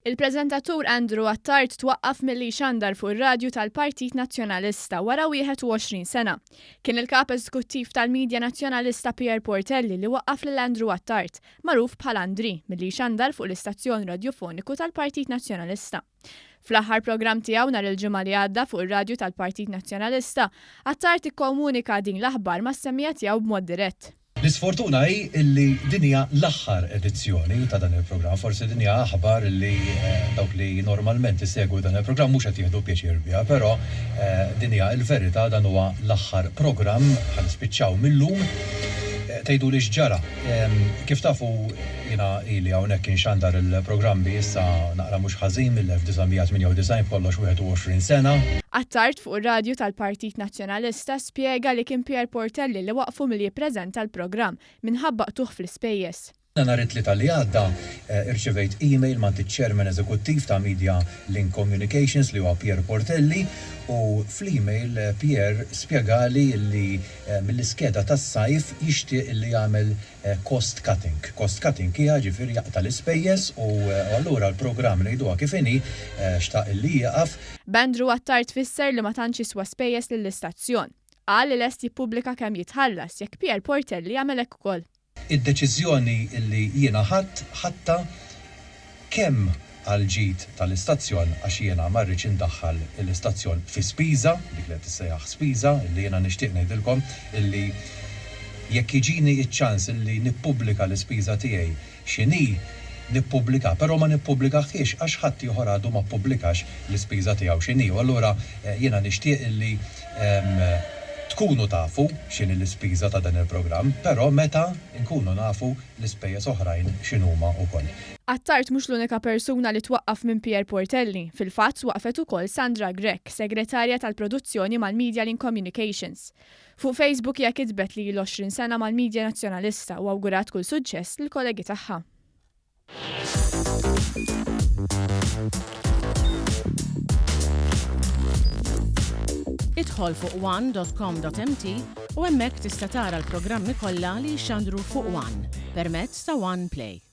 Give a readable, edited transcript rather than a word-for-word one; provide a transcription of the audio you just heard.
Il-Prezentatur Andrew Attard twaqqaf milli jxandar fuq ir-radju tal-Partit Nazzjonalista wara 21 sena. Kien il-Kap Eżekuttiv tal-Midja Nazzjonalista Pierre Portelli li waqqaf lil Andrew Attard, magħruf bħal Andri, milli jxandar fuq l-istazzjon radjofoniku tal-Partit Nazzjonalista. Fl-aħħar programm tiegħu nhar il-ġimgħa li għadda fuq ir-radju tal-Partit Nazzjonalista, Attard ikkomunika din l-aħbar mas-semmija tiegħu b'mod dirett. L-isfortuna hi illi din hija l-aħħar edizzjoni ta' dan il-programm, forsi din hija aħbar li dawk li normalment isegwu dan il-programm mhux qed jieħdu pjaċir biha, però din hija l-verità dan huwa l-aħħar programm ħa nispiċċaw millum. Tgħidu li x'ġara. Kif tafu jiena ili hawnhekk inxandar il-programmi issa naqra mhux ħażin mill-1998 kollox 21 sena. Attard fuq ir-radju tal-Partit Nazzjonalista spjega li kien Pierre Portelli li waqfu milli jippreżenta l-programm minħabba qtuħ fl-ispejjeż. Nhar it-tlieta li għadda irċevejt email ma' Chairman Eżekuttiv ta' Media.link Communications li huwa Pierre Portelli u fl-email Pierre spjegali li mill-iskeda tas-sajf jixtieq li jagħmel cost cutting. Cost cutting hija ġifieri jaqta' l-ispejjeż u allura l-programm ngħiduha kif inhi xtaq li jieqaf. Andrew Attard tfisser li ma tantx iswa spejjeż lill-istazzjon. Qal li lest jippubblika kemm jitħallas jekk Pierre Portelli jagħmel hekk ukoll. Id-deċiżjoni li jiena ħatta kemm għal-ġid tal-istazzjon għax jiena ma rridx indaħħal l-istazzjon fi spiża, dik li qed tissejjaħ spiża, illi jiena nixtieq ngħidilkom illi jekk jiġini ċ-ċans illi nippubblika l-ispiża tiegħi x'inhi nippubblika, però ma nippubblikaħiex għax ħadd ieħor għadu ma ppubblikax l-ispiża tiegħu x'inhi. U allura jiena nixtieq illi tkunu tafu x'inhi l-ispiża ta' dan il-programm, però meta nkunu nafu l-ispejjeż oħrajn x'inhuma wkoll. Attard mhux l-unika persuna li twaqqaf minn Pierre Portelli, fil-fatt waqfet ukoll Sandra Grek, segretarja tal-produzzjoni mal-Media.link Communications. Fuq Facebook hija kitbet li l-20 sena mal-Midja Nazzjonalista u awgurat kull suċċess lill-kollegi tagħha. Idħol fuq one.com.mt u hemmhekk tista' tara l-programmi kollha li jxandru fuq One permezz ta' One Play.